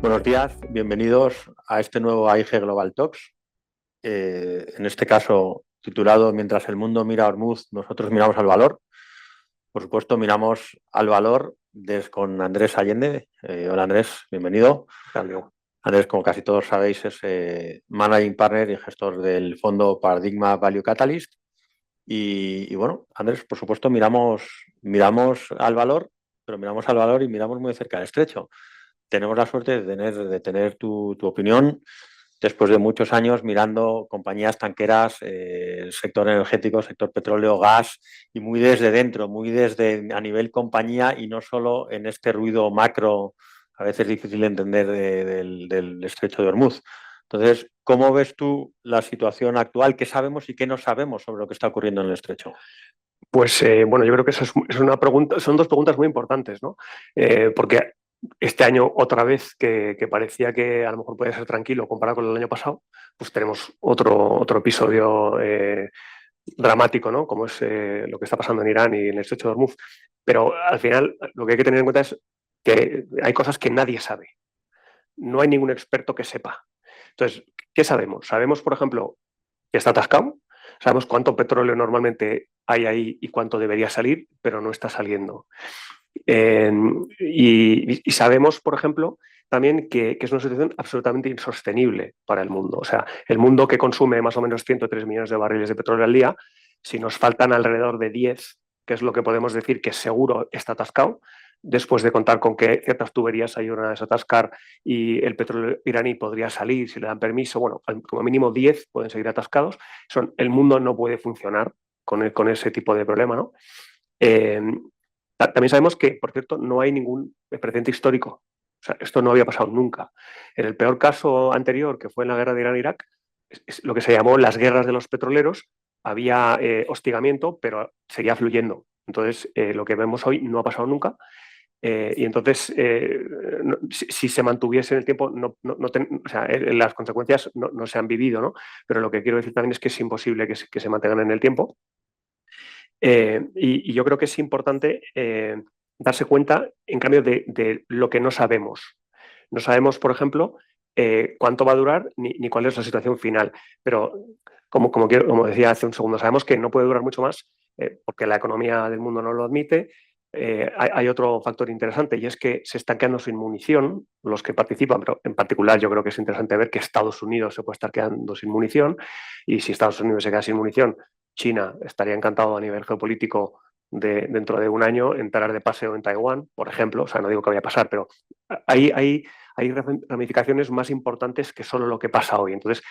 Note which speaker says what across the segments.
Speaker 1: Buenos días, bienvenidos a este nuevo AIG Global Talks. En este caso, titulado Mientras el mundo mira a Hormuz, nosotros miramos al valor. Por supuesto, miramos al valor con Andrés Allende. Hola Andrés, bienvenido.
Speaker 2: Cambio.
Speaker 1: Andrés, como casi todos sabéis, es Managing Partner y gestor del fondo Paradigma Value Catalyst. Y bueno, Andrés, por supuesto, miramos al valor, pero miramos al valor y miramos muy de cerca el estrecho. Tenemos la suerte de tener tu opinión después de muchos años mirando compañías tanqueras, el sector energético, sector petróleo, gas, y muy desde dentro, muy desde a nivel compañía y no solo en este ruido macro, a veces difícil de entender del estrecho de Hormuz. Entonces, ¿cómo ves tú la situación actual? ¿Qué sabemos y qué no sabemos sobre lo que está ocurriendo en el estrecho?
Speaker 2: Pues bueno, yo creo que esa es una pregunta, son dos preguntas muy importantes, ¿no? Porque este año, otra vez que parecía que a lo mejor podía ser tranquilo comparado con el año pasado, pues tenemos otro episodio dramático, ¿no? Como es lo que está pasando en Irán y en el estrecho de Hormuz. Pero al final, lo que hay que tener en cuenta es que hay cosas que nadie sabe. No hay ningún experto que sepa. Entonces, ¿qué sabemos? Sabemos, por ejemplo, que está atascado. Sabemos cuánto petróleo normalmente hay ahí y cuánto debería salir, pero no está saliendo. Y sabemos, por ejemplo, también que es una situación absolutamente insostenible para el mundo. O sea, el mundo que consume más o menos 103 millones de barriles de petróleo al día, si nos faltan alrededor de 10, que es lo que podemos decir que seguro está atascado, después de contar con que ciertas tuberías ayudan a desatascar y el petróleo iraní podría salir si le dan permiso, bueno, como mínimo 10 pueden seguir atascados. El mundo no puede funcionar con ese tipo de problema, ¿no? Eh, También sabemos que, por cierto, no hay ningún precedente histórico. O sea, esto no había pasado nunca. En el peor caso anterior, que fue en la guerra de Irán-Irak, es lo que se llamó las guerras de los petroleros, había hostigamiento, pero seguía fluyendo. Entonces, lo que vemos hoy no ha pasado nunca. Y entonces, si se mantuviese en el tiempo, o sea, las consecuencias no se han vivido, ¿no? Pero lo que quiero decir también es que es imposible que se mantengan en el tiempo. Y yo creo que es importante darse cuenta, en cambio, de lo que no sabemos. No sabemos, por ejemplo, cuánto va a durar ni cuál es la situación final. Pero, como decía hace un segundo, sabemos que no puede durar mucho más porque la economía del mundo no lo admite. Hay otro factor interesante y es que se están quedando sin munición los que participan, pero en particular yo creo que es interesante ver que Estados Unidos se puede estar quedando sin munición y si Estados Unidos se queda sin munición, China estaría encantado a nivel geopolítico dentro de un año entrar de paseo en Taiwán, por ejemplo. O sea, no digo que vaya a pasar, pero hay ramificaciones más importantes que solo lo que pasa hoy. Entonces,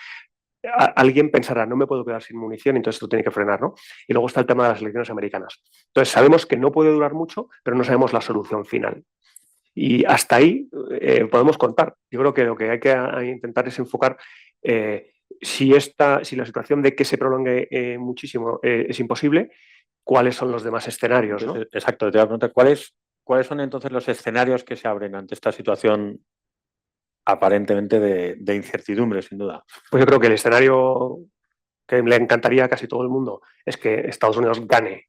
Speaker 2: alguien pensará, no me puedo quedar sin munición, entonces esto tiene que frenar, ¿no? Y luego está el tema de las elecciones americanas. Entonces, sabemos que no puede durar mucho, pero no sabemos la solución final. Y hasta ahí podemos contar. Yo creo que lo que hay que intentar es enfocar si la situación de que se prolongue muchísimo es imposible, cuáles son los demás escenarios, ¿no?
Speaker 1: Exacto, te voy a preguntar, ¿cuáles son entonces los escenarios que se abren ante esta situación aparentemente de incertidumbre, sin duda?
Speaker 2: Pues yo creo que el escenario que le encantaría a casi todo el mundo es que Estados Unidos gane.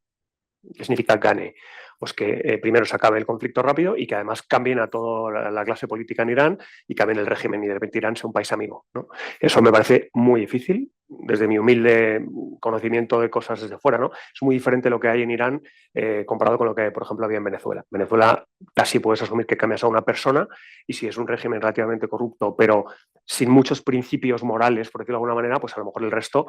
Speaker 2: ¿Qué significa gane? Pues que primero se acabe el conflicto rápido y que además cambien a toda la clase política en Irán y cambien el régimen y de repente Irán sea un país amigo, ¿no? Eso me parece muy difícil, desde mi humilde conocimiento de cosas desde fuera, ¿no? Es muy diferente lo que hay en Irán comparado con lo que, por ejemplo, había en Venezuela. Venezuela casi puedes asumir que cambias a una persona y si es un régimen relativamente corrupto, pero sin muchos principios morales, por decirlo de alguna manera, pues a lo mejor el resto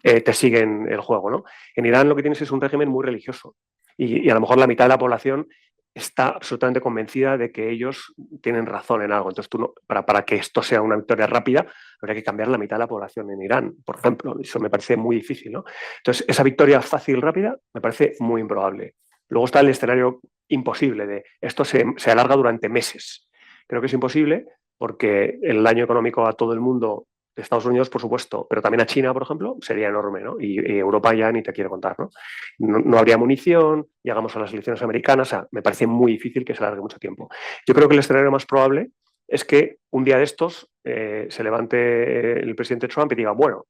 Speaker 2: te siguen el juego, ¿no? En Irán lo que tienes es un régimen muy religioso y a lo mejor la mitad de la población está absolutamente convencida de que ellos tienen razón en algo. Entonces, para que esto sea una victoria rápida, habría que cambiar la mitad de la población en Irán, por ejemplo. Eso me parece muy difícil, ¿no? Entonces, esa victoria fácil, rápida, me parece muy improbable. Luego está el escenario imposible de esto se alarga durante meses. Creo que es imposible porque el daño económico a todo el mundo de Estados Unidos, por supuesto, pero también a China, por ejemplo, sería enorme, ¿no? Y Europa ya ni te quiero contar, ¿no? No habría munición, llegamos a las elecciones americanas, o sea, me parece muy difícil que se alargue mucho tiempo. Yo creo que el escenario más probable es que un día de estos se levante el presidente Trump y diga, bueno,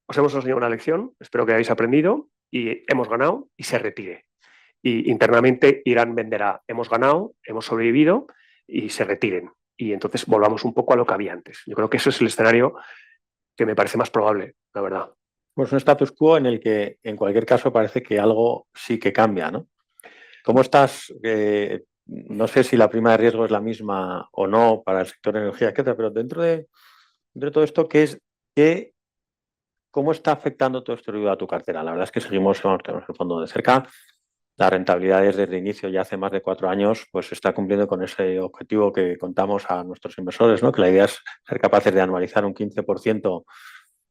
Speaker 2: os hemos enseñado una lección, espero que hayáis aprendido y hemos ganado y se retire. Y internamente Irán venderá, hemos ganado, hemos sobrevivido y se retiren. y entonces volvamos un poco a lo que había antes. Yo creo que eso es el escenario que me parece más probable, la verdad.
Speaker 1: Pues un status quo en el que, en cualquier caso, parece que algo sí que cambia, ¿no? ¿Cómo estás? No sé si la prima de riesgo es la misma o no para el sector de energía, etcétera, pero dentro de todo esto, ¿cómo está afectando todo este ruido a tu cartera? La verdad es que tenemos el fondo de cerca. Las rentabilidades desde el inicio, ya hace más de 4 años, pues se está cumpliendo con ese objetivo que contamos a nuestros inversores, ¿no? Que la idea es ser capaces de anualizar un 15%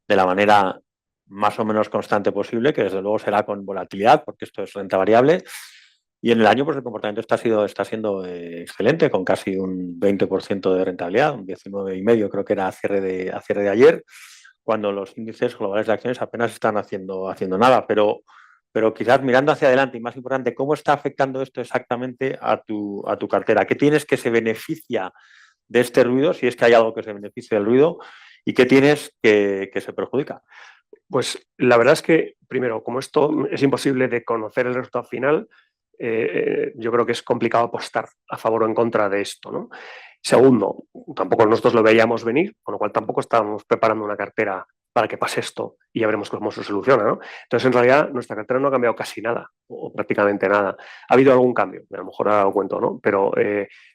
Speaker 1: de la manera más o menos constante posible, que desde luego será con volatilidad, porque esto es renta variable. Y en el año, pues el comportamiento está siendo excelente, con casi un 20% de rentabilidad, un 19,5% creo que era a cierre de ayer, cuando los índices globales de acciones apenas están haciendo nada. Pero quizás mirando hacia adelante y más importante, ¿cómo está afectando esto exactamente a tu cartera? ¿Qué tienes que se beneficia de este ruido, si es que hay algo que se beneficie del ruido, y qué tienes que se perjudica?
Speaker 2: Pues la verdad es que, primero, como esto es imposible de conocer el resultado final, yo creo que es complicado apostar a favor o en contra de esto, ¿no? Segundo, tampoco nosotros lo veíamos venir, con lo cual tampoco estábamos preparando una cartera para que pase esto y ya veremos cómo se soluciona, ¿no? Entonces, en realidad, nuestra cartera no ha cambiado casi nada, o prácticamente nada. Ha habido algún cambio, a lo mejor ahora lo cuento, ¿no? Pero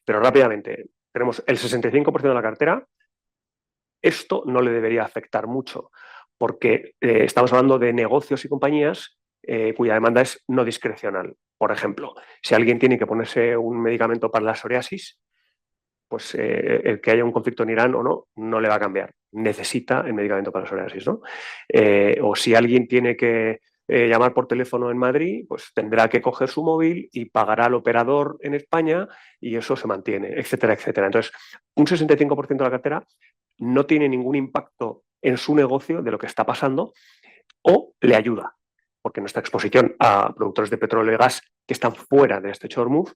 Speaker 2: rápidamente, tenemos el 65% de la cartera. Esto no le debería afectar mucho, porque estamos hablando de negocios y compañías cuya demanda es no discrecional. Por ejemplo, si alguien tiene que ponerse un medicamento para la psoriasis, pues el que haya un conflicto en Irán o no, no le va a cambiar. Necesita el medicamento para la psoriasis, ¿no? O si alguien tiene que llamar por teléfono en Madrid, pues tendrá que coger su móvil y pagará al operador en España y eso se mantiene, etcétera, etcétera. Entonces, un 65% de la cartera no tiene ningún impacto en su negocio de lo que está pasando o le ayuda, porque nuestra exposición a productores de petróleo y gas que están fuera de este Hormuz,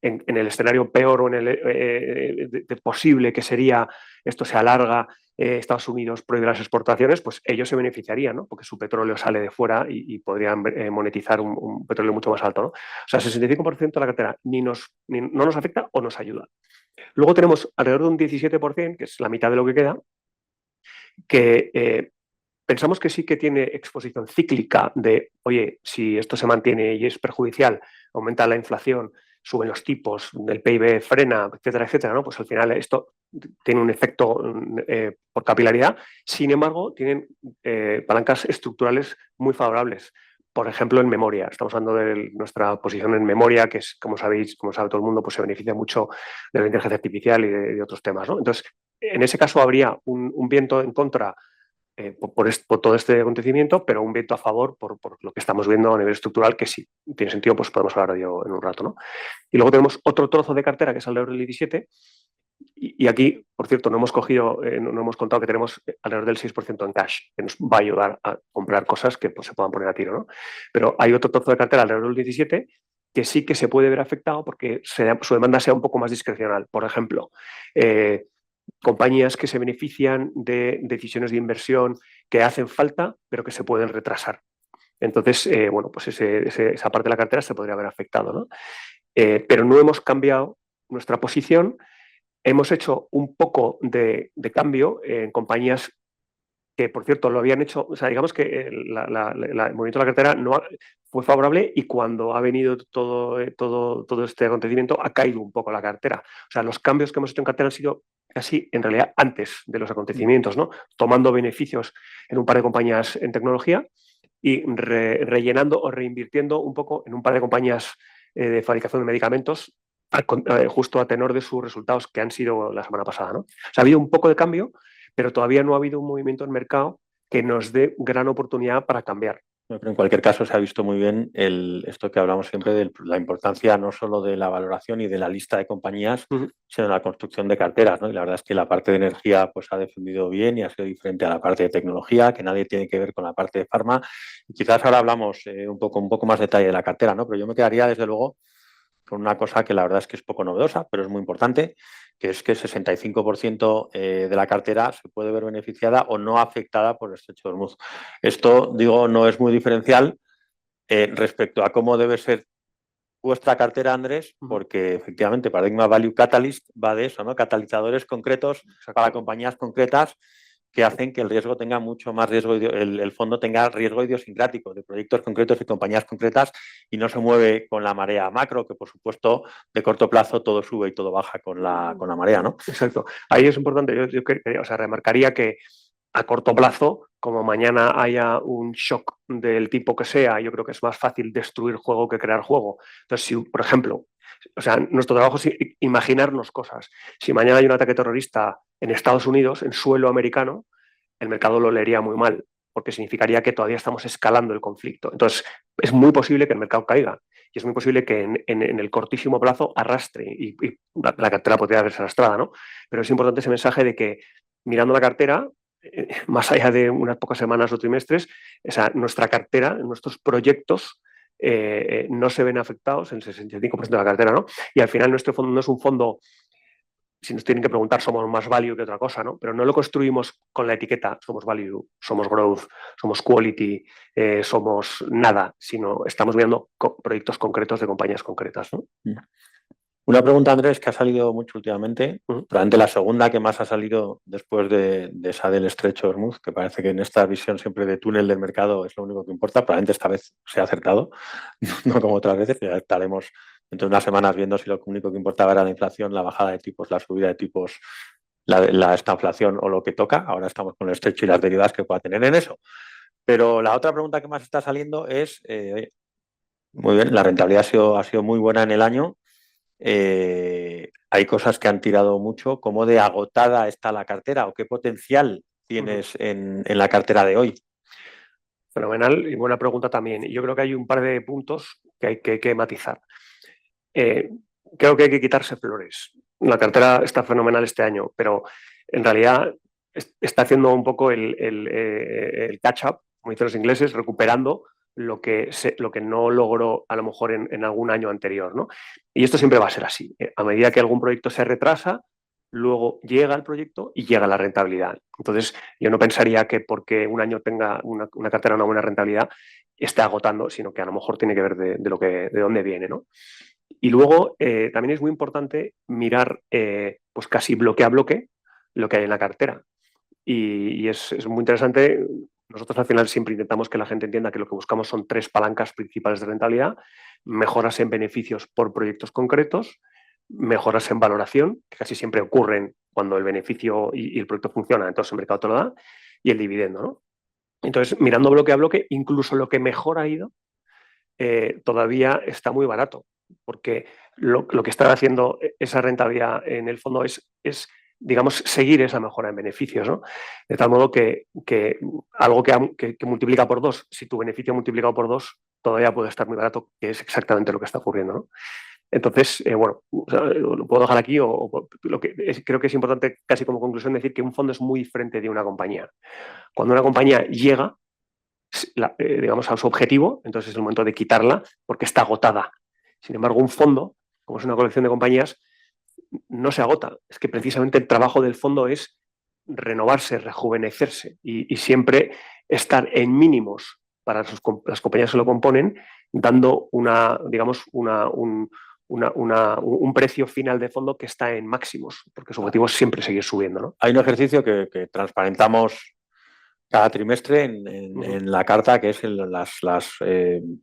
Speaker 2: en el escenario peor o en el de posible que sería esto se alarga, Estados Unidos prohíbe las exportaciones, pues ellos se beneficiarían, ¿no? Porque su petróleo sale de fuera y podrían monetizar un petróleo mucho más alto, ¿no? O sea, 65% de la cartera no nos afecta o nos ayuda. Luego tenemos alrededor de un 17%, que es la mitad de lo que queda, que pensamos que sí que tiene exposición cíclica de, oye, si esto se mantiene y es perjudicial, aumenta la inflación, suben los tipos, el PIB frena, etcétera, etcétera, ¿no? Pues al final esto tiene un efecto por capilaridad. Sin embargo, tienen palancas estructurales muy favorables. Por ejemplo, en memoria. Estamos hablando de nuestra posición en memoria, que es, como sabéis, como sabe todo el mundo, pues se beneficia mucho de la inteligencia artificial y de otros temas, ¿no? Entonces, en ese caso habría un viento en contra por todo este acontecimiento, pero un viento a favor por lo que estamos viendo a nivel estructural, que si tiene sentido, pues podemos hablar de ello en un rato, ¿no? Y luego tenemos otro trozo de cartera que es alrededor del 17, y aquí, por cierto, no hemos contado que tenemos alrededor del 6% en cash, que nos va a ayudar a comprar cosas que pues, se puedan poner a tiro, ¿no? Pero hay otro trozo de cartera alrededor del 17 que sí que se puede ver afectado porque su demanda sea un poco más discrecional. Por ejemplo, compañías que se benefician de decisiones de inversión que hacen falta, pero que se pueden retrasar. Entonces, bueno, pues esa parte de la cartera se podría haber afectado, ¿no? Pero no hemos cambiado nuestra posición. Hemos hecho un poco de cambio en compañías que, por cierto, lo habían hecho, o sea, digamos que el movimiento de la cartera no fue favorable y cuando ha venido todo este acontecimiento ha caído un poco la cartera. O sea, los cambios que hemos hecho en cartera han sido casi, en realidad, antes de los acontecimientos, ¿no? Tomando beneficios en un par de compañías en tecnología y rellenando o reinvirtiendo un poco en un par de compañías de fabricación de medicamentos justo a tenor de sus resultados que han sido la semana pasada, ¿no? O sea, ha habido un poco de cambio, pero todavía no ha habido un movimiento en mercado que nos dé gran oportunidad para cambiar.
Speaker 1: Pero en cualquier caso se ha visto muy bien esto que hablamos siempre de la importancia no solo de la valoración y de la lista de compañías, sino de la construcción de carteras, ¿no? Y la verdad es que la parte de energía pues ha defendido bien y ha sido diferente a la parte de tecnología, que nadie tiene que ver con la parte de farma. Y quizás ahora hablamos un poco más detalle de la cartera, ¿no? Pero yo me quedaría desde luego con una cosa que la verdad es que es poco novedosa, pero es muy importante, que es que el 65% de la cartera se puede ver beneficiada o no afectada por el estrecho de Hormuz. Esto, digo, no es muy diferencial respecto a cómo debe ser vuestra cartera, Andrés, porque efectivamente Paradigma Value Catalyst va de eso, ¿no? Catalizadores concretos para compañías concretas que hacen que el riesgo tenga mucho más riesgo, el fondo tenga riesgo idiosincrático de proyectos concretos y compañías concretas y no se mueve con la marea macro, que por supuesto de corto plazo todo sube y todo baja con la marea, ¿no?
Speaker 2: Exacto. Ahí es importante, yo remarcaría que a corto plazo, como mañana haya un shock del tipo que sea, yo creo que es más fácil destruir juego que crear juego. Entonces, si, por ejemplo, nuestro trabajo es imaginarnos cosas. Si mañana hay un ataque terrorista en Estados Unidos, en suelo americano, el mercado lo leería muy mal, porque significaría que todavía estamos escalando el conflicto. Entonces, es muy posible que el mercado caiga y es muy posible que en el cortísimo plazo arrastre y la cartera podría verse arrastrada, ¿no? Pero es importante ese mensaje de que mirando la cartera, más allá de unas pocas semanas o trimestres, nuestra cartera, nuestros proyectos no se ven afectados en el 65% de la cartera, ¿no? Y al final nuestro fondo no es un fondo, si nos tienen que preguntar, somos más value que otra cosa, ¿no? Pero no lo construimos con la etiqueta, somos value, somos growth, somos quality, somos nada, sino estamos viendo proyectos concretos de compañías concretas, ¿no?
Speaker 1: Una pregunta, Andrés, que ha salido mucho últimamente, probablemente la segunda que más ha salido después de esa del estrecho Hormuz, que parece que en esta visión siempre de túnel del mercado es lo único que importa, probablemente esta vez se ha acertado, no como otras veces, ya estaremos dentro de unas semanas viendo si lo único que importaba era la inflación, la bajada de tipos, la subida de tipos, esta inflación o lo que toca. Ahora estamos con el estrecho y las derivadas que pueda tener en eso. Pero la otra pregunta que más está saliendo es, muy bien, la rentabilidad ha sido muy buena en el año. Hay cosas que han tirado mucho. ¿Cómo de agotada está la cartera o qué potencial tienes en la cartera de hoy?
Speaker 2: Fenomenal y buena pregunta también. Yo creo que hay un par de puntos que hay que matizar. Creo que hay que quitarse flores. La cartera está fenomenal este año, pero en realidad está haciendo un poco el catch-up, como dicen los ingleses, recuperando lo que no logró a lo mejor en algún año anterior, ¿no? Y esto siempre va a ser así. A medida que algún proyecto se retrasa, luego llega el proyecto y llega la rentabilidad. Entonces, yo no pensaría que porque un año tenga una cartera una buena rentabilidad, esté agotando, sino que a lo mejor tiene que ver de dónde viene, ¿no? Y luego también es muy importante mirar pues casi bloque a bloque lo que hay en la cartera. Y es muy interesante. Nosotros al final siempre intentamos que la gente entienda que lo que buscamos son 3 palancas principales de rentabilidad: mejoras en beneficios por proyectos concretos, mejoras en valoración, que casi siempre ocurren cuando el beneficio y el proyecto funciona, entonces el mercado te lo da, y el dividendo, ¿no? Entonces, mirando bloque a bloque, incluso lo que mejor ha ido todavía está muy barato, porque lo que está haciendo esa rentabilidad en el fondo es digamos, seguir esa mejora en beneficios, ¿no? De tal modo que algo que multiplica por 2, si tu beneficio multiplicado por 2, todavía puede estar muy barato, que es exactamente lo que está ocurriendo, ¿no? Entonces, bueno, lo puedo dejar aquí, creo que es importante casi como conclusión decir que un fondo es muy diferente de una compañía. Cuando una compañía llega, digamos, a su objetivo, entonces es el momento de quitarla porque está agotada. Sin embargo, un fondo, como es una colección de compañías, no se agota. Es que precisamente el trabajo del fondo es renovarse, rejuvenecerse y siempre estar en mínimos para las compañías que lo componen, dando un precio final de fondo que está en máximos, porque su objetivo es siempre seguir subiendo, ¿no?
Speaker 1: Hay un ejercicio que transparentamos cada trimestre en la carta, que es las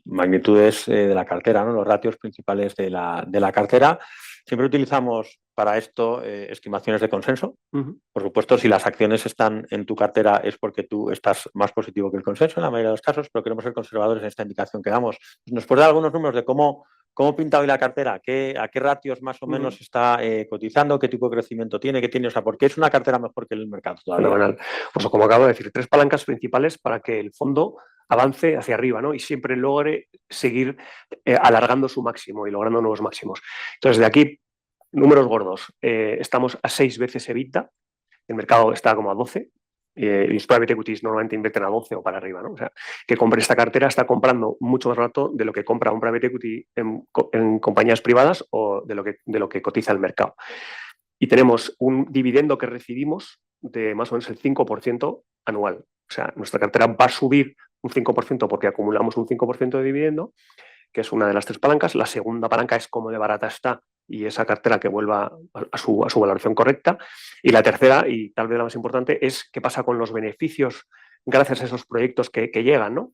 Speaker 1: magnitudes de la cartera, ¿no? Los ratios principales de la cartera. Siempre utilizamos para esto estimaciones de consenso. Por supuesto, si las acciones están en tu cartera es porque tú estás más positivo que el consenso en la mayoría de los casos, pero queremos ser conservadores en esta indicación que damos. ¿Nos puedes dar algunos números de cómo pinta hoy la cartera? ¿A qué ratios más o menos está cotizando? ¿Qué tipo de crecimiento tiene? ¿Qué tiene? O sea, ¿por qué es una cartera mejor que el mercado todavía?
Speaker 2: Fenomenal. Pues como acabo de decir, 3 palancas principales para que el fondo avance hacia arriba, ¿no? Y siempre logre seguir alargando su máximo y logrando nuevos máximos. Entonces, de aquí, números gordos. Estamos a 6 veces EBITDA. El mercado está como a 12. Y los private equities normalmente invierten a 12 o para arriba, ¿no? O sea, que compre esta cartera está comprando mucho más barato de lo que compra un private equity en compañías privadas o de lo que cotiza el mercado. Y tenemos un dividendo que recibimos de más o menos el 5% anual. O sea, nuestra cartera va a subir un 5% porque acumulamos un 5% de dividendo, que es una de las tres palancas. La segunda palanca es cómo de barata está y esa cartera que vuelva a su valoración correcta. Y la tercera, y tal vez la más importante, es qué pasa con los beneficios gracias a esos proyectos que llegan, ¿no?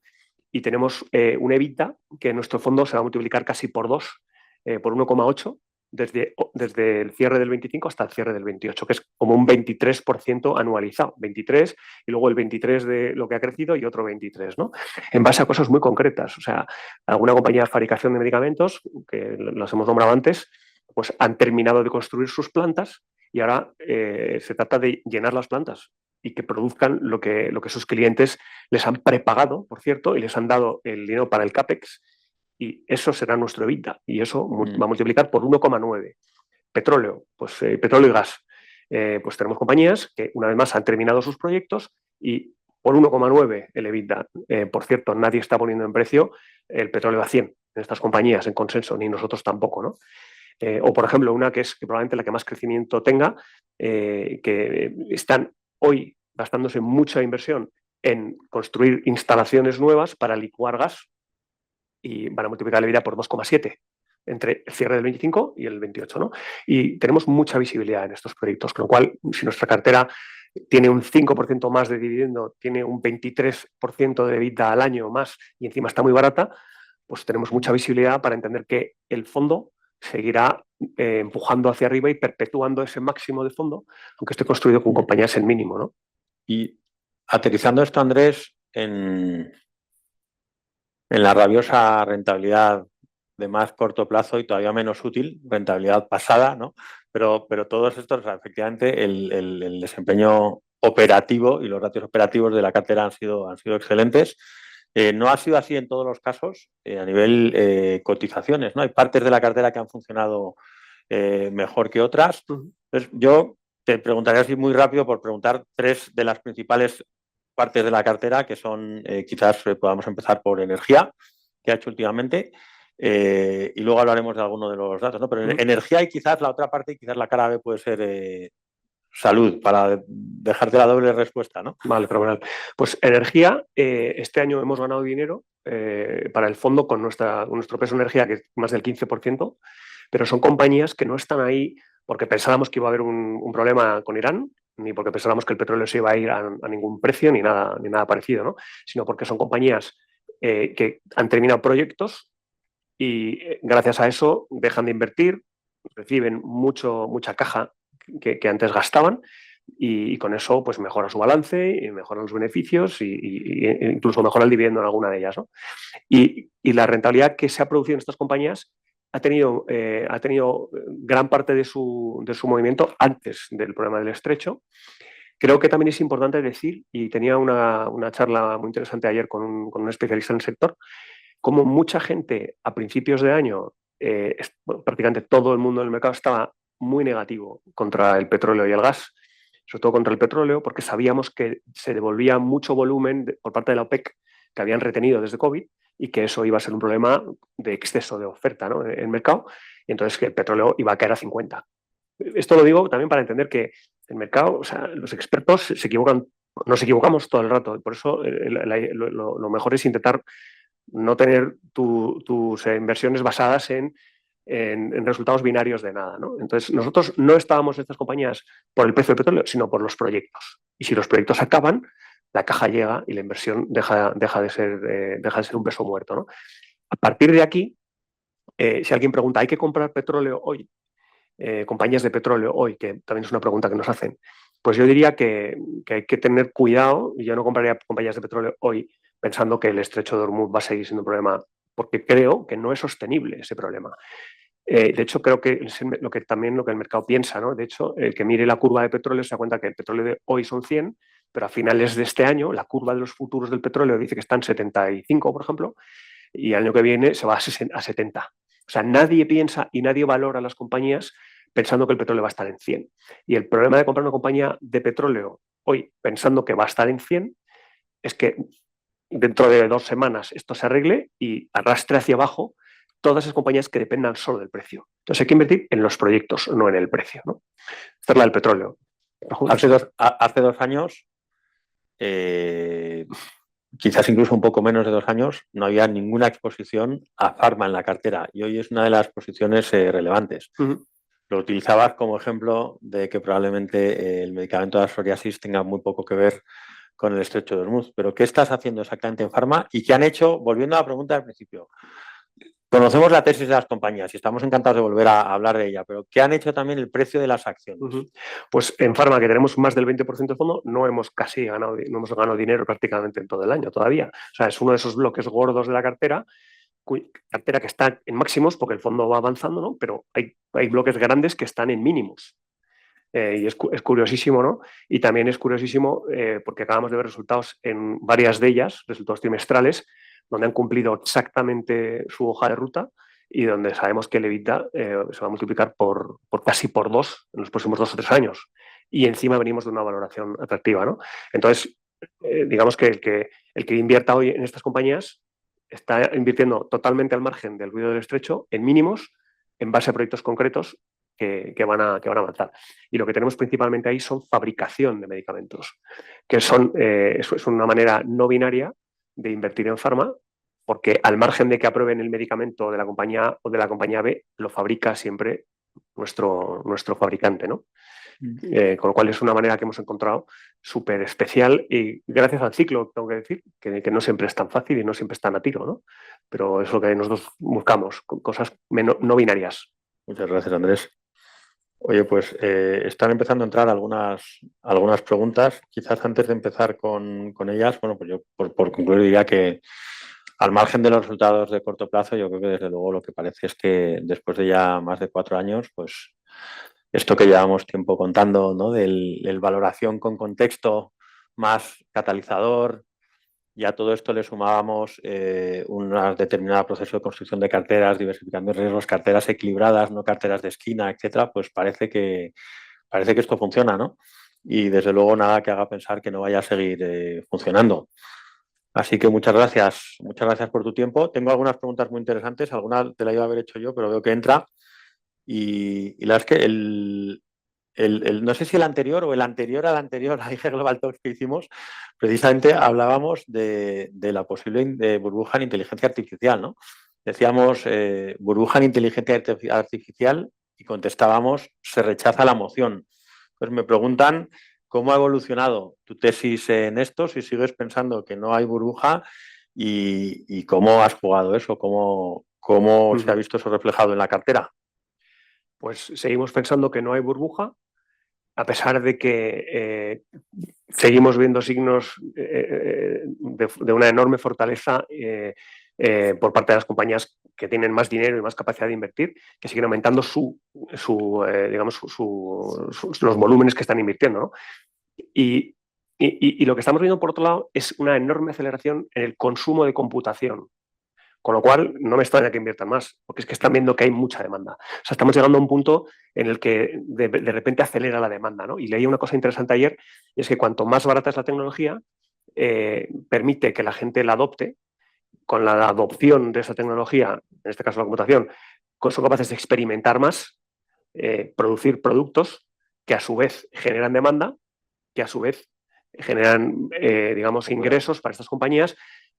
Speaker 2: Y tenemos un EBITDA que en nuestro fondo se va a multiplicar casi por 2, por 1,8, desde el cierre del 25 hasta el cierre del 28, que es como un 23% anualizado. 23 y luego el 23 de lo que ha crecido y otro 23, ¿no? En base a cosas muy concretas. O sea, alguna compañía de fabricación de medicamentos, que las hemos nombrado antes, pues han terminado de construir sus plantas y ahora se trata de llenar las plantas y que produzcan lo que sus clientes les han prepagado, por cierto, y les han dado el dinero para el CAPEX, y eso será nuestro EBITDA, y eso va a multiplicar por 1,9. Petróleo, pues petróleo y gas. Pues tenemos compañías que una vez más han terminado sus proyectos y por 1,9 el EBITDA. Por cierto, nadie está poniendo en precio el petróleo a 100 en estas compañías en consenso, ni nosotros tampoco, ¿no? O, por ejemplo, una que es probablemente la que más crecimiento tenga, que están hoy gastándose mucha inversión en construir instalaciones nuevas para licuar gas y van a multiplicar la vida por 2,7 entre el cierre del 25 y el 28, ¿no? Y tenemos mucha visibilidad en estos proyectos, con lo cual, si nuestra cartera tiene un 5% más de dividendo, tiene un 23% de EBITDA al año más y encima está muy barata, pues tenemos mucha visibilidad para entender que el fondo seguirá empujando hacia arriba y perpetuando ese máximo de fondo, aunque esté construido con compañías en mínimo, ¿no?
Speaker 1: Y aterrizando esto, Andrés, en la rabiosa rentabilidad de más corto plazo y todavía menos útil, rentabilidad pasada, ¿no? Pero todos estos, o sea, efectivamente, el desempeño operativo y los ratios operativos de la cartera han sido excelentes. No ha sido así en todos los casos a nivel cotizaciones, ¿no? Hay partes de la cartera que han funcionado mejor que otras. Entonces, yo te preguntaría así muy rápido por preguntar tres de las principales partes de la cartera, que son quizás podamos empezar por energía, que ha hecho últimamente, y luego hablaremos de alguno de los datos, ¿no? Pero energía y quizás la otra parte, y quizás la cara B puede ser salud, para dejarte la doble respuesta, ¿no?
Speaker 2: Vale, fenomenal. Pues energía, este año hemos ganado dinero para el fondo con nuestro peso energía, que es más del 15%, pero son compañías que no están ahí porque pensábamos que iba a haber un problema con Irán, ni porque pensábamos que el petróleo se iba a ir a ningún precio, ni nada parecido, ¿no? Sino porque son compañías que han terminado proyectos y gracias a eso dejan de invertir, reciben mucha caja que antes gastaban y con eso pues mejora su balance y mejora los beneficios e incluso mejora el dividendo en alguna de ellas, ¿no? Y la rentabilidad que se ha producido en estas compañías ha tenido gran parte de su movimiento antes del problema del estrecho. Creo que también es importante decir, y tenía una charla muy interesante ayer con un especialista en el sector, como mucha gente a principios de año, prácticamente todo el mundo del mercado estaba muy negativo contra el petróleo y el gas, sobre todo contra el petróleo, porque sabíamos que se devolvía mucho volumen por parte de la OPEC que habían retenido desde COVID y que eso iba a ser un problema de exceso de oferta, ¿no?, en el mercado, y entonces que el petróleo iba a caer a 50. Esto lo digo también para entender que el mercado, o sea, los expertos se equivocan, nos equivocamos todo el rato, y por eso lo mejor es intentar no tener tus inversiones basadas en resultados binarios de nada, ¿no? Entonces, nosotros no estábamos en estas compañías por el precio del petróleo, sino por los proyectos. Y si los proyectos acaban, la caja llega y la inversión deja de ser un peso muerto, ¿no? A partir de aquí, si alguien pregunta, ¿hay que comprar petróleo hoy? Compañías de petróleo hoy, que también es una pregunta que nos hacen, pues yo diría que hay que tener cuidado. Yo no compraría compañías de petróleo hoy pensando que el estrecho de Hormuz va a seguir siendo un problema, porque creo que no es sostenible ese problema. De hecho, creo que es lo que el mercado piensa, ¿no? De hecho, el que mire la curva de petróleo se da cuenta que el petróleo de hoy son 100, pero a finales de este año la curva de los futuros del petróleo dice que están 75, por ejemplo, y el año que viene se va a 70. O sea, nadie piensa y nadie valora las compañías pensando que el petróleo va a estar en 100. Y el problema de comprar una compañía de petróleo hoy pensando que va a estar en 100 es que dentro de 2 semanas esto se arregle y arrastre hacia abajo todas esas compañías que dependan solo del precio. Entonces hay que invertir en los proyectos, no en el precio, ¿no? Esta es la del petróleo.
Speaker 1: Hace dos años quizás incluso un poco menos de 2 años, no había ninguna exposición a farma en la cartera y hoy es una de las posiciones relevantes. Lo utilizabas como ejemplo de que probablemente el medicamento de la psoriasis tenga muy poco que ver con el estrecho de Hormuz. Pero ¿qué estás haciendo exactamente en farma y qué han hecho? Volviendo a la pregunta del principio. Conocemos la tesis de las compañías y estamos encantados de volver a hablar de ella, pero ¿qué han hecho también el precio de las acciones?
Speaker 2: Pues en Pharma, que tenemos más del 20% de fondo, no hemos ganado dinero prácticamente en todo el año todavía. O sea, es uno de esos bloques gordos de la cartera que está en máximos porque el fondo va avanzando, ¿no? Pero hay bloques grandes que están en mínimos. Y es curiosísimo, ¿no? Y también es curiosísimo porque acabamos de ver resultados en varias de ellas, resultados trimestrales, donde han cumplido exactamente su hoja de ruta y donde sabemos que el EBITDA se va a multiplicar casi por 2 en los próximos 2 o 3 años. Y encima venimos de una valoración atractiva, ¿no? Entonces, digamos que el que invierta hoy en estas compañías está invirtiendo totalmente al margen del ruido del estrecho, en mínimos, en base a proyectos concretos que van a avanzar. Y lo que tenemos principalmente ahí son fabricación de medicamentos, que es una manera no binaria de invertir en farma, porque al margen de que aprueben el medicamento de la compañía A o de la compañía B, lo fabrica siempre nuestro fabricante, ¿no? Con lo cual es una manera que hemos encontrado súper especial y gracias al ciclo, tengo que decir, que no siempre es tan fácil y no siempre es tan a tiro, ¿no? Pero es lo que nosotros buscamos, cosas no binarias.
Speaker 1: Muchas gracias, Andrés. Oye, pues están empezando a entrar algunas preguntas. Quizás antes de empezar con ellas, bueno, pues yo por concluir diría que al margen de los resultados de corto plazo, yo creo que desde luego lo que parece es que después de ya más de 4 años, pues esto que llevamos tiempo contando, ¿no? Del valoración con contexto más catalizador, y a todo esto le sumábamos un determinado proceso de construcción de carteras, diversificando riesgos, carteras equilibradas, no carteras de esquina, etcétera, pues parece que esto funciona, ¿no? Y desde luego nada que haga pensar que no vaya a seguir funcionando. Así que muchas gracias por tu tiempo. Tengo algunas preguntas muy interesantes, algunas te las iba a haber hecho yo, pero veo que entra. Y la verdad es que no sé si el anterior o el anterior al anterior a IG Global Talks que hicimos, precisamente hablábamos de la posible burbuja en inteligencia artificial, ¿no? Decíamos burbuja en inteligencia artificial y contestábamos, se rechaza la moción. Pues me preguntan cómo ha evolucionado tu tesis en esto, si sigues pensando que no hay burbuja y cómo has jugado eso, cómo se ha visto eso reflejado en la cartera.
Speaker 2: Pues seguimos pensando que no hay burbuja, a pesar de que seguimos viendo signos de una enorme fortaleza por parte de las compañías que tienen más dinero y más capacidad de invertir, que siguen aumentando los volúmenes que están invirtiendo, ¿no? Y lo que estamos viendo, por otro lado, es una enorme aceleración en el consumo de computación. Con lo cual, no me extraña que inviertan más, porque es que están viendo que hay mucha demanda. O sea, estamos llegando a un punto en el que de repente acelera la demanda, ¿no? Y leí una cosa interesante ayer, y es que cuanto más barata es la tecnología, permite que la gente la adopte. Con la adopción de esa tecnología, en este caso la computación, son capaces de experimentar más, producir productos que a su vez generan demanda, que a su vez generan, ingresos para estas compañías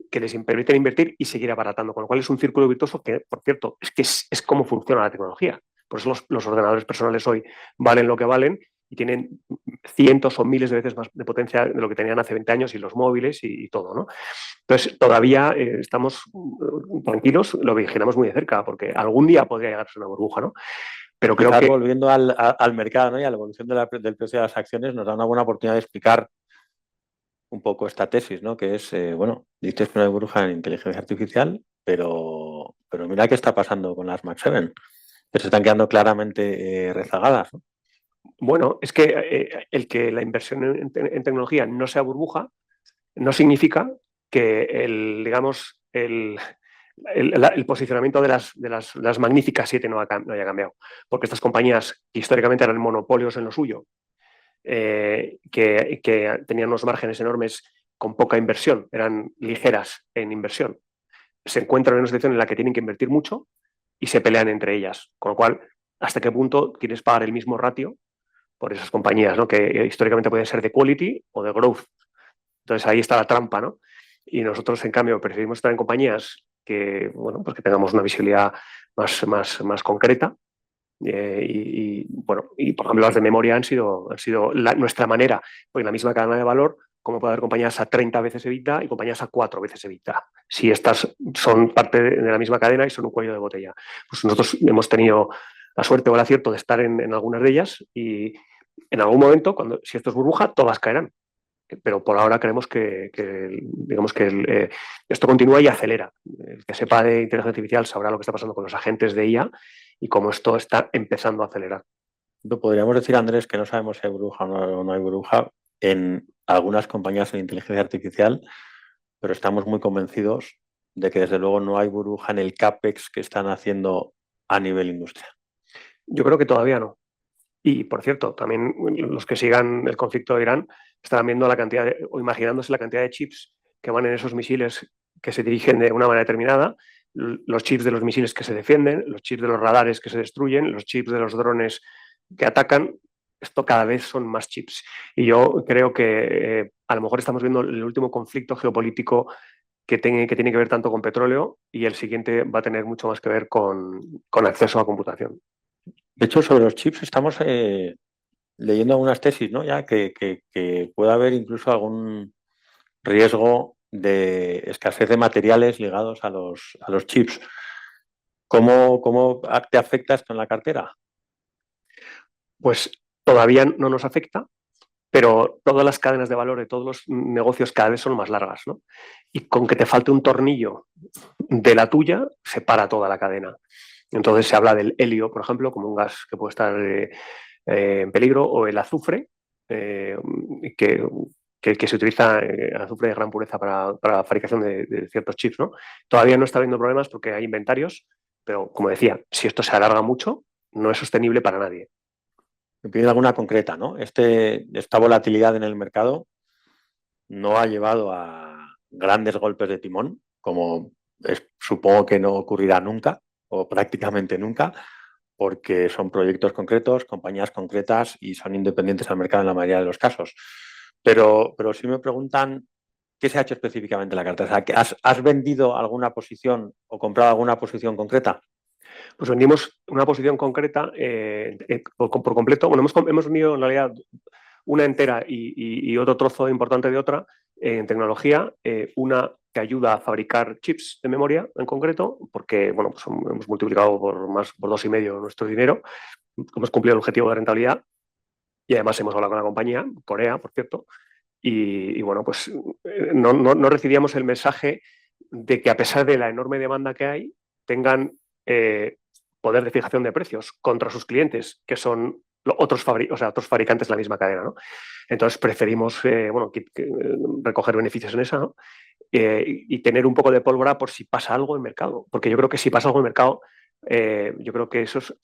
Speaker 2: que les permiten invertir y seguir abaratando, con lo cual es un círculo virtuoso que, por cierto, es como funciona la tecnología. Por eso los ordenadores personales hoy valen lo que valen y tienen cientos o miles de veces más de potencia de lo que tenían hace 20 años y los móviles y todo, ¿no? Entonces, todavía estamos tranquilos, lo vigilamos muy de cerca, porque algún día podría llegarse una burbuja, ¿no?
Speaker 1: Pero creo que volviendo al mercado, ¿no? Y a la evolución del precio de las acciones, nos da una buena oportunidad de explicar un poco esta tesis, ¿no? Que es, dices que no hay burbuja en inteligencia artificial, pero mira qué está pasando con las Max 7, que se están quedando claramente rezagadas, ¿no?
Speaker 2: Bueno, es que el que la inversión en tecnología no sea burbuja no significa que el posicionamiento de las magníficas 7 no haya cambiado, porque estas compañías que históricamente eran monopolios en lo suyo, que tenían unos márgenes enormes con poca inversión, eran ligeras en inversión, se encuentran en una situación en la que tienen que invertir mucho y se pelean entre ellas, con lo cual, ¿hasta qué punto quieres pagar el mismo ratio por esas compañías, ¿no? Que históricamente pueden ser de quality o de growth? Entonces ahí está la trampa, ¿no? y nosotros, en cambio, preferimos estar en compañías que, bueno, pues que tengamos una visibilidad más concreta. Bueno, y por ejemplo, las de memoria han sido nuestra manera, porque en la misma cadena de valor, como puede haber compañías a 30 veces EBITDA y compañías a 4 veces EBITDA. Si estas son parte de la misma cadena y son un cuello de botella. Pues nosotros hemos tenido la suerte o el acierto de estar en algunas de ellas y en algún momento, si esto es burbuja, todas caerán. Pero por ahora creemos digamos que esto continúa y acelera. El que sepa de inteligencia artificial sabrá lo que está pasando con los agentes de IA y cómo esto está empezando a acelerar.
Speaker 1: Podríamos decir, Andrés, que no sabemos si hay burbuja o no hay burbuja en algunas compañías de inteligencia artificial, pero estamos muy convencidos de que desde luego no hay burbuja en el CAPEX que están haciendo a nivel industria.
Speaker 2: Yo creo que todavía no. Y, por cierto, también los que sigan el conflicto de Irán estarán viendo la cantidad o imaginándose la cantidad de chips que van en esos misiles que se dirigen de una manera determinada, los chips de los misiles que se defienden, los chips de los radares que se destruyen, los chips de los drones que atacan. Esto cada vez son más chips. Y yo creo que a lo mejor estamos viendo el último conflicto geopolítico que tiene que ver tanto con petróleo, y el siguiente va a tener mucho más que ver con acceso a computación.
Speaker 1: De hecho, sobre los chips estamos leyendo algunas tesis, ¿no? Ya que puede haber incluso algún riesgo de escasez de materiales ligados a los chips. ¿Cómo te afecta esto en la cartera?
Speaker 2: Pues todavía no nos afecta, pero todas las cadenas de valor de todos los negocios cada vez son más largas, ¿no? Y con que te falte un tornillo de la tuya, se para toda la cadena. Entonces se habla del helio, por ejemplo, como un gas que puede estar en peligro, o el azufre, que se utiliza, azufre de gran pureza para la fabricación de ciertos chips, ¿no? Todavía no está habiendo problemas porque hay inventarios, pero como decía, si esto se alarga mucho, no es sostenible para nadie.
Speaker 1: Me piden alguna concreta, ¿no? Esta volatilidad en el mercado no ha llevado a grandes golpes de timón, como supongo que no ocurrirá nunca o prácticamente nunca, porque son proyectos concretos, compañías concretas y son independientes al mercado en la mayoría de los casos. Pero si me preguntan qué se ha hecho específicamente en la cartera, o sea, ¿has vendido alguna posición o comprado alguna posición concreta?
Speaker 2: Pues vendimos una posición concreta por completo. Bueno, hemos vendido en realidad una entera y otro trozo importante de otra en tecnología, una que ayuda a fabricar chips de memoria en concreto, porque bueno, pues hemos multiplicado por 2,5 nuestro dinero, hemos cumplido el objetivo de rentabilidad y además hemos hablado con la compañía, Corea, por cierto, y bueno, pues no recibíamos el mensaje de que, a pesar de la enorme demanda que hay, tengan poder de fijación de precios contra sus clientes, que son otros fabricantes de la misma cadena, ¿no? Entonces preferimos recoger beneficios en esa, ¿no? Y tener un poco de pólvora por si pasa algo en mercado, porque yo creo que si pasa algo en mercado, yo creo que eso es,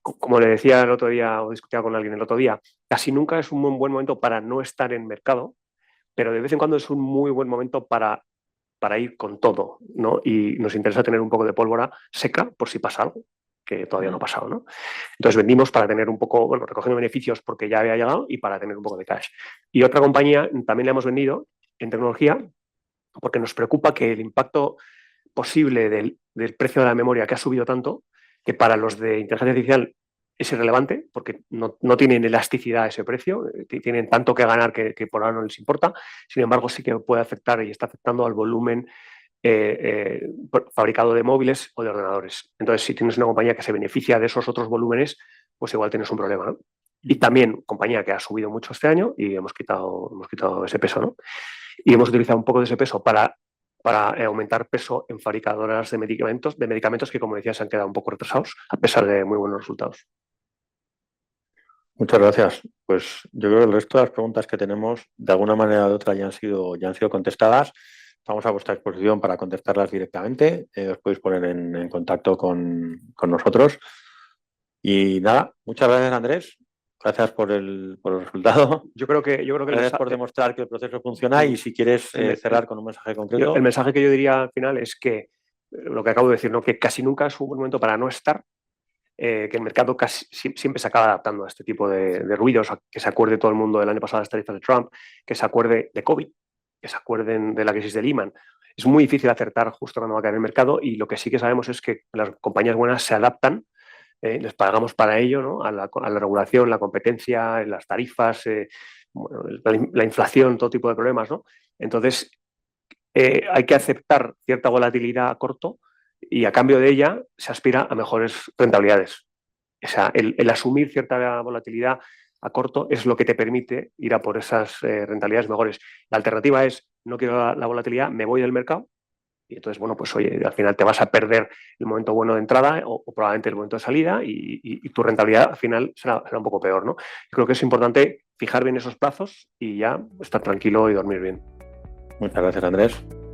Speaker 2: como le decía el otro día o discutía con alguien el otro día, casi nunca es un buen momento para no estar en mercado, pero de vez en cuando es un muy buen momento para ir con todo, ¿no? Y nos interesa tener un poco de pólvora seca por si pasa algo, que todavía no ha pasado, ¿no? Entonces vendimos para tener un poco, bueno, recogiendo beneficios porque ya había llegado y para tener un poco de cash. Y otra compañía también la hemos vendido en tecnología porque nos preocupa que el impacto posible del precio de la memoria, que ha subido tanto, que para los de inteligencia artificial es irrelevante porque no tienen elasticidad a ese precio, tienen tanto que ganar que por ahora no les importa. Sin embargo, sí que puede afectar y está afectando al volumen fabricado de móviles o de ordenadores. Entonces, si tienes una compañía que se beneficia de esos otros volúmenes, pues igual tienes un problema, ¿no? Y también compañía que ha subido mucho este año y hemos quitado ese peso, ¿no? Y hemos utilizado un poco de ese peso para aumentar peso en fabricadoras de medicamentos que, como decía, se han quedado un poco retrasados a pesar de muy buenos resultados.
Speaker 1: Muchas gracias. Pues yo creo que el resto de las preguntas que tenemos, de alguna manera u otra, ya han sido contestadas. Estamos a vuestra disposición para contestarlas directamente. Os podéis poner en contacto con nosotros. Y nada, muchas gracias, Andrés. Gracias por el resultado.
Speaker 2: Yo creo que
Speaker 1: gracias por demostrar que el proceso funciona, y si quieres cerrar con un mensaje concreto.
Speaker 2: El mensaje que yo diría al final es que lo que acabo de decir, ¿no? Que casi nunca es un buen momento para no estar, que el mercado casi siempre se acaba adaptando a este tipo de ruidos, que se acuerde todo el mundo del año pasado de las tarifas de Trump, que se acuerde de COVID, que se acuerden de la crisis de Lehman. Es muy difícil acertar justo cuando va a caer el mercado, y lo que sí que sabemos es que las compañías buenas se adaptan, les pagamos para ello, ¿no? a la regulación, la competencia, las tarifas, bueno, la inflación, todo tipo de problemas, ¿no? Entonces, hay que aceptar cierta volatilidad a corto, y a cambio de ella se aspira a mejores rentabilidades. O sea, el asumir cierta volatilidad a corto es lo que te permite ir a por esas rentabilidades mejores. La alternativa es: no quiero la volatilidad, me voy del mercado, y entonces, bueno, pues oye, al final te vas a perder el momento bueno de entrada, o probablemente el momento de salida, y tu rentabilidad al final será un poco peor, ¿no? Creo que es importante fijar bien esos plazos y ya estar tranquilo y dormir bien.
Speaker 1: Muchas gracias, Andrés.